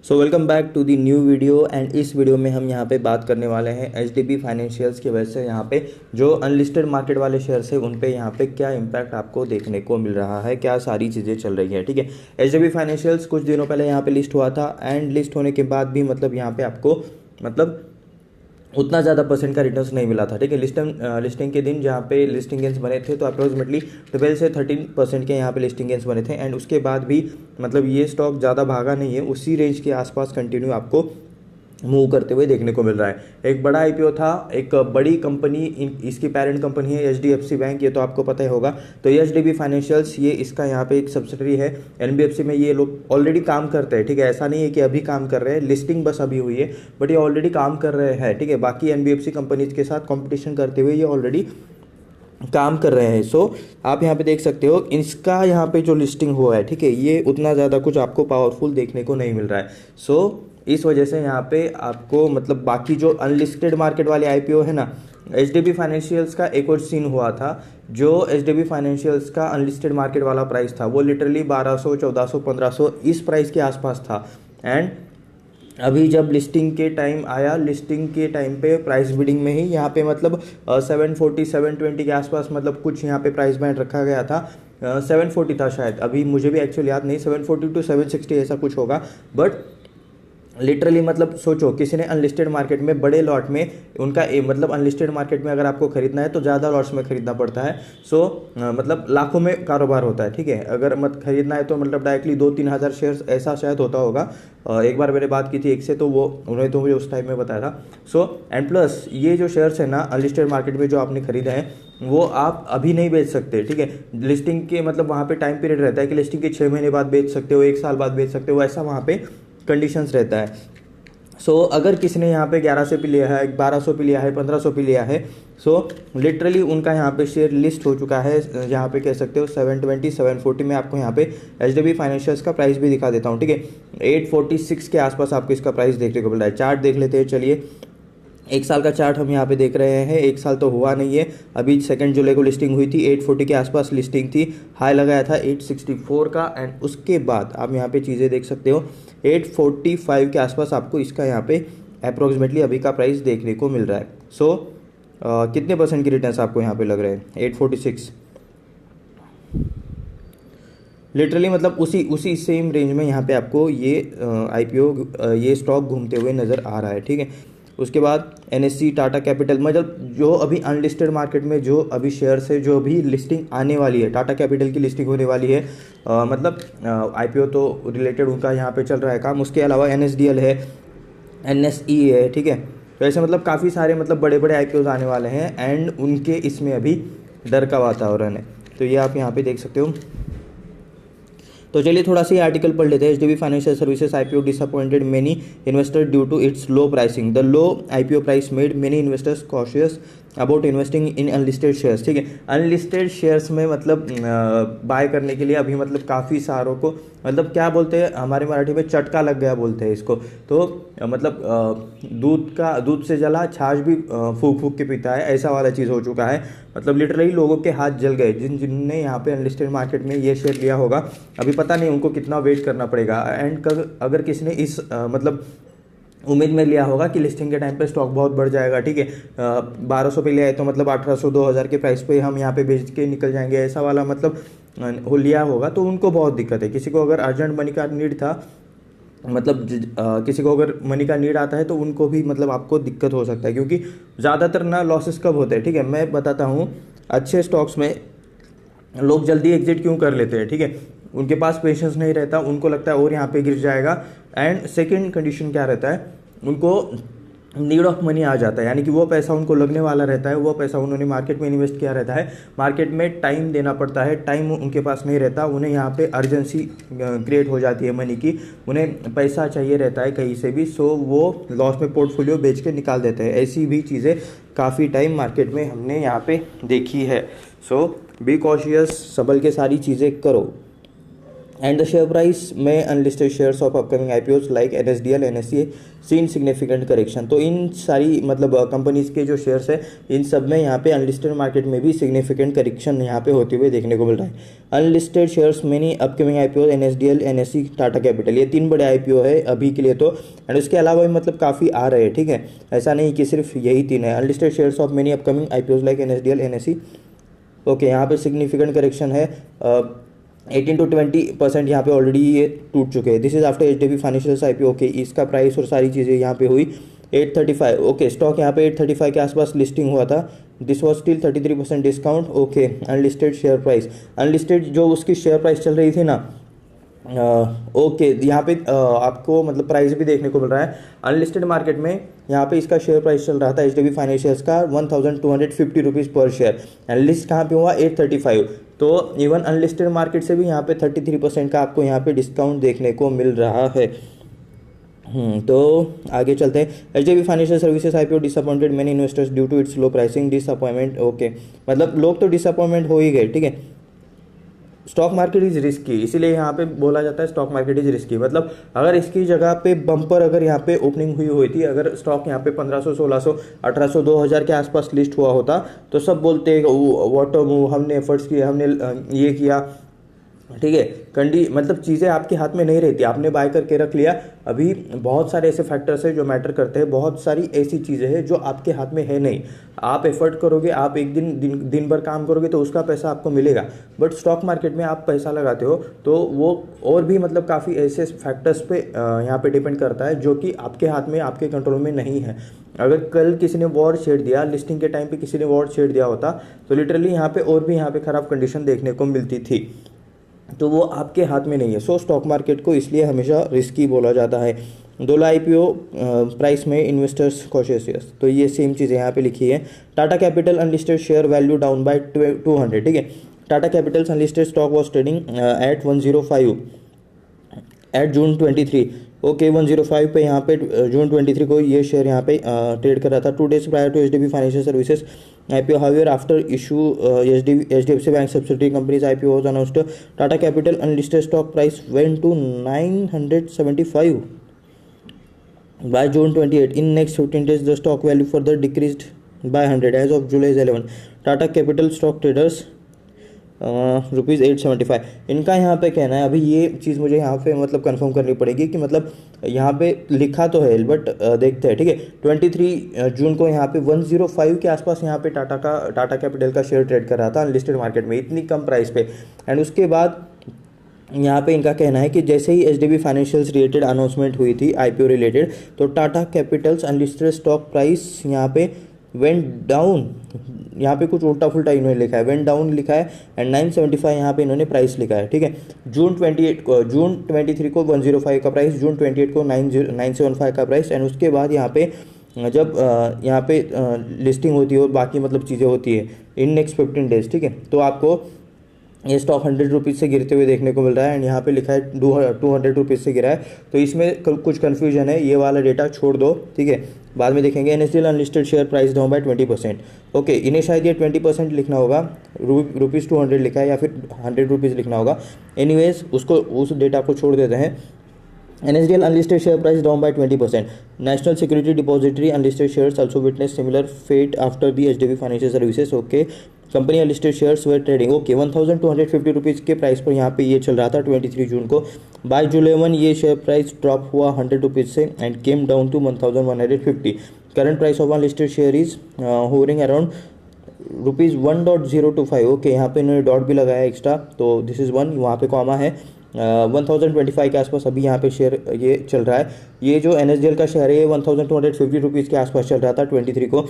So welcome back to the new video and इस वीडियो में हम यहाँ पे बात करने वाले हैं एचडीबी फाइनेंशियल्स की वजह से यहाँ पे जो अनलिस्टेड मार्केट वाले शेयर्स है उन पे यहाँ पे क्या इम्पैक्ट आपको देखने को मिल रहा है, क्या सारी चीज़ें चल रही है। ठीक है, एचडीबी फाइनेंशियल्स कुछ दिनों पहले यहाँ पे लिस्ट हुआ था एंड लिस्ट होने के बाद भी मतलब यहाँ पे आपको मतलब उतना ज़्यादा परसेंट का रिटर्न्स नहीं मिला था। ठीक है, लिस्टिंग के दिन जहाँ पे लिस्टिंग गेंस बने थे तो अप्रोक्सीमेटली 12 से 13% के यहाँ पे लिस्टिंग गेंस बने थे एंड उसके बाद भी मतलब ये स्टॉक ज़्यादा भागा नहीं है, उसी रेंज के आसपास कंटिन्यू आपको मूव करते हुए देखने को मिल रहा है। एक बड़ा आईपीओ था, एक बड़ी कंपनी, इसकी पेरेंट कंपनी है एचडीएफसी बैंक, ये तो आपको पता ही होगा। तो एचडीबी फाइनेंशियल्स ये इसका यहाँ पे एक सब्सिडरी है। एनबीएफसी में ये लोग ऑलरेडी काम करते हैं। ठीक है, ऐसा नहीं है कि अभी काम कर रहे हैं, लिस्टिंग बस अभी हुई है, बट ये ऑलरेडी काम कर रहे हैं। ठीक है, बाकी एनबीएफसी कंपनीज के साथ कॉम्पिटिशन करते हुए ये ऑलरेडी काम कर रहे हैं। सो आप यहाँ पे देख सकते हो इसका यहाँ पे जो लिस्टिंग हुआ है, ठीक है, ये उतना ज़्यादा कुछ आपको पावरफुल देखने को नहीं मिल रहा है। सो इस वजह से यहाँ पे आपको मतलब बाकी जो अनलिस्टेड मार्केट वाले आईपीओ है ना, एचडीबी फाइनेंशियल्स का एक और सीन हुआ था। जो एचडीबी फाइनेंशियल्स का अनलिस्टेड मार्केट वाला प्राइस था वो लिटरली 1200, 1400, 1500 इस प्राइस के आसपास था एंड अभी जब लिस्टिंग के टाइम आया, लिस्टिंग के टाइम पे प्राइस बिडिंग में ही यहाँ पे मतलब 740, 720 के आसपास मतलब कुछ यहाँ पे प्राइस बैंड रखा गया था। 740 था शायद, अभी मुझे भी एक्चुअली याद नहीं, 740 टू 760 ऐसा कुछ होगा। बट लिटरली मतलब सोचो, किसी ने अनलिस्टेड मार्केट में बड़े लॉट में उनका मतलब अनलिस्टेड मार्केट में अगर आपको खरीदना है तो ज़्यादा लॉट्स में खरीदना पड़ता है। सो मतलब लाखों में कारोबार होता है। ठीक है, अगर मत खरीदना है तो मतलब डायरेक्टली 2-3 हज़ार शेयर्स ऐसा शायद होता होगा। एक बार मैंने बात की थी एक से, तो वो उन्होंने तो मुझे उस टाइम में बताया था। सो एंड प्लस ये जो शेयर्स है ना अनलिस्टेड मार्केट में जो आपने खरीदा है वो आप अभी नहीं बेच सकते। ठीक है, लिस्टिंग के मतलब वहाँ पे टाइम पीरियड रहता है कि लिस्टिंग के 6 महीने बाद बेच सकते हो, 1 साल बाद बेच सकते हो, ऐसा वहाँ पे कंडीशंस रहता है। सो अगर किसी ने यहाँ पे 1100 पे लिया है, 1200 पे लिया है, 1500 पे लिया है, सो लिटरली उनका यहाँ पे शेयर लिस्ट हो चुका है। यहाँ पे कह सकते हो 720, 740 में आपको यहाँ पे एचडीबी फाइनेंशियल्स का प्राइस भी दिखा देता हूँ। ठीक है, 846 के आसपास आपको इसका प्राइस देखने को मिल रहा है। चार्ट देख लेते हैं, चलिए। 1 साल का चार्ट हम यहाँ पे देख रहे हैं। 1 साल तो हुआ नहीं है, अभी 2 जुलाई को लिस्टिंग हुई थी, 840 के आसपास लिस्टिंग थी, हाई लगाया था 864 का एंड उसके बाद आप यहाँ पे चीज़ें देख सकते हो 845 के आसपास आपको इसका यहाँ पे अप्रोक्सीमेटली अभी का प्राइस देखने को मिल रहा है। सो कितने परसेंट की रिटर्न्स आपको यहाँ पे लग रहे हैं? 846 लिटरली मतलब उसी सेम रेंज में यहाँ पे आपको ये आईपीओ ये स्टॉक घूमते हुए नज़र आ रहा है। ठीक है, उसके बाद एनएससी, टाटा कैपिटल, मतलब जो अभी अनलिस्टेड मार्केट में जो अभी शेयर्स है, जो अभी लिस्टिंग आने वाली है, टाटा कैपिटल की लिस्टिंग होने वाली है, मतलब आईपीओ तो रिलेटेड उनका यहाँ पे चल रहा है काम। उसके अलावा एनएसडीएल है, एनएसई है। ठीक है, तो ऐसे मतलब काफ़ी सारे मतलब बड़े बड़े आईपीओज आने वाले हैं एंड उनके इसमें अभी डर का वातावरण है। तो ये आप यहाँ पे देख सकते हो। तो चलिए थोड़ा सा आर्टिकल पढ़ लेते हैं। HDB Financial Services IPO disappointed many investor due to its low pricing. The low IPO price made many investors cautious about investing in unlisted shares. ठीक है, अनलिस्टेड शेयर्स में मतलब बाय करने के लिए अभी मतलब काफ़ी सारों को मतलब क्या बोलते हैं हमारे मराठी में, चटका लग गया बोलते हैं इसको। तो मतलब दूध से जला छाछ भी फूक फूक के पीता है, ऐसा वाला चीज़ हो चुका है। मतलब लिटरली लोगों के हाथ जल गए जिनने यहाँ पे अनलिस्टेड मार्केट में ये शेयर लिया होगा। अभी पता नहीं उनको कितना वेट करना पड़ेगा एंड अगर किसी ने इस मतलब उम्मीद में लिया होगा कि लिस्टिंग के टाइम पे स्टॉक बहुत बढ़ जाएगा। ठीक है, 1200 पे लिया है तो मतलब 1800, 2000 के प्राइस पे हम यहाँ पे बेच के निकल जाएंगे, ऐसा वाला मतलब हो लिया होगा तो उनको बहुत दिक्कत है। किसी को अगर अर्जेंट मनी का नीड था, मतलब किसी को अगर मनी का नीड आता है तो उनको भी मतलब आपको दिक्कत हो सकता है, क्योंकि ज़्यादातर ना लॉसेस कब होते हैं। ठीक है, मैं बताता हूँ, अच्छे स्टॉक्स में लोग जल्दी एग्जिट क्यों कर लेते हैं। ठीक है, उनके पास पेशेंस नहीं रहता, उनको लगता है और यहाँ पे गिर जाएगा। एंड सेकंड कंडीशन क्या रहता है, उनको नीड ऑफ मनी आ जाता है, यानी कि वो पैसा उनको लगने वाला रहता है, वो पैसा उन्होंने मार्केट में इन्वेस्ट किया रहता है, मार्केट में टाइम देना पड़ता है, टाइम उनके पास नहीं रहता, उन्हें यहाँ पे अर्जेंसी क्रिएट हो जाती है मनी की, उन्हें पैसा चाहिए रहता है कहीं से भी। सो वो लॉस में पोर्टफोलियो बेच के निकाल देते हैं। ऐसी भी चीज़ें काफ़ी टाइम मार्केट में हमने यहाँ पे देखी है। सो बी कॉशियस, संभल के सारी चीज़ें करो। एंड द शेयर प्राइस में unlisted shares of upcoming IPOs like NSDL NSC seen significant correction. तो इन सारी मतलब कंपनीज के जो शेयर्स है इन सब में यहाँ पे अनलिस्टेड मार्केट में भी सिग्निफिकेंट करेक्शन यहाँ पे होते हुए देखने को मिल रहा है। Unlisted shares many upcoming IPO NSDL NSC Tata capital, ये 3 बड़े आईपीओ है अभी के लिए तो, एंड उसके अलावा भी मतलब काफ़ी आ रहे हैं, ठीक है, ऐसा नहीं कि सिर्फ यही 3 है। Unlisted shares of many upcoming IPOs like NSDL NSC, okay यहाँ पे सिग्निफिकेंट करेक्शन है 18 to 20% यहाँ पे ऑलरेडी ये टूट चुके हैं। This is after HDB financials IPO, okay इसका प्राइस और सारी चीज़ें यहाँ पे हुई 835, ओके स्टॉक यहाँ पे 835 के आसपास लिस्टिंग हुआ था। This was still 33% discount, okay unlisted share price, unlisted जो उसकी शेयर प्राइस चल रही थी ना, ओके यहाँ पे आपको मतलब प्राइस भी देखने को मिल रहा है। अनलिस्टेड मार्केट में यहाँ पे इसका शेयर प्राइस चल रहा था एचडीबी फाइनेंशियल्स का 1250 रुपीज़ पर शेयर, एंड लिस्ट कहाँ पे हुआ 835। तो इवन अनलिस्टेड मार्केट से भी यहाँ पे 33% का आपको यहाँ पे डिस्काउंट देखने को मिल रहा है। तो आगे चलते हैं। HDB Financial Services IPO disappointed many investors due to its low pricing disappointment, okay मतलब लोग तो डिसअपॉइंटमेंट हो ही गए, ठीक है। स्टॉक मार्केट इज रिस्की, इसीलिए यहाँ पे बोला जाता है स्टॉक मार्केट इज रिस्की, मतलब अगर इसकी जगह पे बम्पर अगर यहाँ पे ओपनिंग हुई थी, अगर स्टॉक यहाँ पे 1500 1600 1800 2000 के आसपास लिस्ट हुआ होता तो सब बोलते व्हाट मूव, हमने एफर्ट्स किए, हमने ये किया, ठीक है। मतलब चीज़ें आपके हाथ में नहीं रहती, आपने बाय करके रख लिया। अभी बहुत सारे ऐसे फैक्टर्स हैं जो मैटर करते हैं, बहुत सारी ऐसी चीज़ें हैं जो आपके हाथ में है नहीं। आप एफर्ट करोगे, आप एक दिन भर काम करोगे तो उसका पैसा आपको मिलेगा, बट स्टॉक मार्केट में आप पैसा लगाते हो तो वो और भी मतलब काफ़ी ऐसे फैक्टर्स पे यहाँ पे डिपेंड करता है जो कि आपके हाथ में, आपके कंट्रोल में नहीं है। अगर कल किसी ने वॉर छेड़ दिया, लिस्टिंग के टाइम पे किसी ने वॉर छेड़ दिया होता तो लिटरली यहाँ पे और भी यहाँ पे ख़राब कंडीशन देखने को मिलती थी, तो वो आपके हाथ में नहीं है। सो स्टॉक मार्केट को इसलिए हमेशा रिस्की बोला जाता है। 2 आईपीओ प्राइस में इन्वेस्टर्स कॉशियस, तो ये सेम चीज़ें यहाँ पे लिखी है। Tata Capital unlisted share value down by 200, ठीक है। Tata Capitals unlisted stock was trading at 105 at June 23, okay 105 पे यहाँ पे जून 23 को ये शेयर यहाँ पे ट्रेड कर रहा था। 2 days prior to HDB Financial Services IPO. However, after issue HDFC Bank subsidiary companies IPO was announced, Tata Capital unlisted stock price went to 975 by June 28. In next 15 days, the stock value further decreased by 100 as of July 11. Tata Capital stock traders ₹875। इनका यहाँ पे कहना है, अभी ये चीज़ मुझे यहाँ पे मतलब कंफर्म करनी पड़ेगी कि मतलब यहाँ पे लिखा तो है बट देखते हैं, ठीक है। 23 जून को यहाँ पे 105 के आसपास यहाँ पे टाटा कैपिटल का शेयर ट्रेड कर रहा था अनलिस्टेड मार्केट में इतनी कम प्राइस पे। एंड उसके बाद यहाँ पे इनका कहना है कि जैसे ही एचडीबी फाइनेंशियल्स रिलेटेड अनाउंसमेंट हुई थी आईपीओ रिलेटेड, तो Tata Capitals unlisted stock price यहाँ पे वेंट डाउन, यहाँ पे कुछ उल्टा फुल्टा इन्होंने लिखा है, वेंट डाउन लिखा है, एंड 975 यहाँ पे इन्होंने प्राइस लिखा है, ठीक है। जून 23 को 105 का प्राइस, जून 28 को 975 का प्राइस। एंड उसके बाद यहाँ पे जब यहाँ पे लिस्टिंग होती है और बाकी मतलब चीज़ें होती है इन नेक्स्ट 15 डेज, ठीक है, तो आपको ये स्टॉक 100 रुपीज़ से गिरते हुए देखने को मिल रहा है। एंड यहाँ पे लिखा है 200 रुपीज़ से गिरा है, तो इसमें कुछ कन्फ्यूजन है, ये वाला डेटा छोड़ दो, ठीक है, बाद में देखेंगे। NSDL unlisted share price down by 20%, okay इन्हें शायद ये 20% लिखना होगा, ₹200 लिखा है या फिर 100 रुपीज़ लिखना होगा। एनीवेज उसको उस डेटा को छोड़ देते हैं। NSDL unlisted share price down by 20%. National Security Depository unlisted shares also witnessed similar fate after the HDB Financial Services. Okay, company unlisted shares वे ट्रेडिंग, ओके 1250 रुपीज़ के प्राइस पर यहाँ पे ये चल रहा था 23 जून को। बाय जुलाई 1 ये शेयर प्राइस ड्रॉप हुआ 100 रुपीज़ से and came down to 1150। Current price of unlisted share is hovering around ₹1.025, okay यहाँ पे इन्होंने डॉट भी लगाया एक्स्ट्रा, तो दिस इज़ 1, वहाँ पे कॉमा है। 1025 के आसपास अभी यहाँ पे शेयर ये चल रहा है। ये जो NSDL का शेयर है ये 1250 रुपीज़ के आसपास चल रहा था 23 को।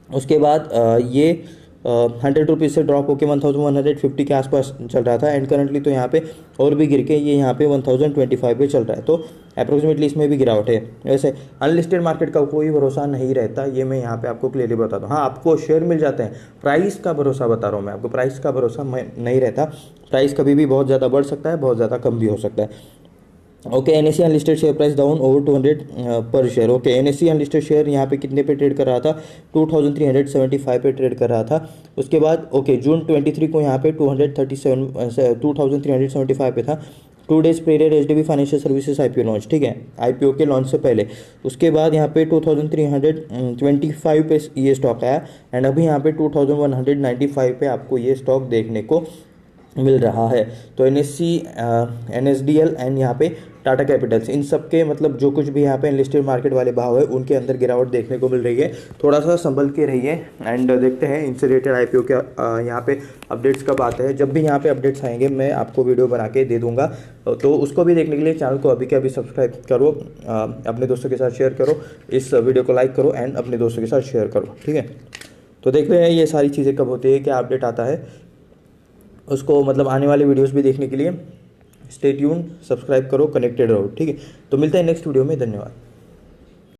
उसके बाद ये 100 रुपीज़ से ड्रॉप होकर 1150 के आसपास चल रहा था एंड करंटली तो यहाँ पे और भी गिर के ये यहाँ पे 1025 पे चल रहा है, तो अप्रोक्सीमेटली इसमें भी गिरावट है। वैसे अनलिस्टेड मार्केट का कोई भरोसा नहीं रहता, ये मैं यहाँ पे आपको क्लियरली बता दूँ। हाँ, आपको शेयर मिल जाते हैं, प्राइस का भरोसा बता रहा हूँ मैं आपको, प्राइस का भरोसा नहीं रहता। प्राइस कभी भी बहुत ज़्यादा बढ़ सकता है, बहुत ज़्यादा कम भी हो सकता है। Okay, NSE unlisted share price down over 200 पर share. Okay, NSE unlisted share यहाँ पे कितने पे ट्रेड कर रहा था, 2375 पे ट्रेड कर रहा था। उसके बाद ओके जून 23 को यहाँ पे 2375 पे था। 2 days period HDB Financial Services IPO launch, ठीक है, आईपीओ के लॉन्च से पहले। उसके बाद यहाँ पे 2325 पे ये स्टॉक आया एंड अभी यहाँ पे 2195 पे आपको ये स्टॉक देखने को मिल रहा है। तो एनएससी, एनएसडीएल एंड यहाँ पे टाटा कैपिटल्स, इन सब के मतलब जो कुछ भी यहाँ पे अनलिस्टेड मार्केट वाले भाव है उनके अंदर गिरावट देखने को मिल रही है। थोड़ा सा संभल के रहिए एंड देखते हैं इनसे रिलेटेड आईपीओ के यहाँ पे अपडेट्स कब आते हैं। जब भी यहाँ पे अपडेट्स आएंगे मैं आपको वीडियो बना के दे दूंगा, तो उसको भी देखने के लिए चैनल को अभी के अभी सब्सक्राइब करो, अपने दोस्तों के साथ शेयर करो, इस वीडियो को लाइक करो एंड अपने दोस्तों के साथ शेयर करो, ठीक है। तो देखते हैं ये सारी चीज़ें कब होती है, क्या अपडेट आता है, उसको मतलब आने वाले वीडियोस भी देखने के लिए स्टे ट्यून, सब्सक्राइब करो, कनेक्टेड रहो, ठीक है। तो मिलते हैं नेक्स्ट वीडियो में, धन्यवाद।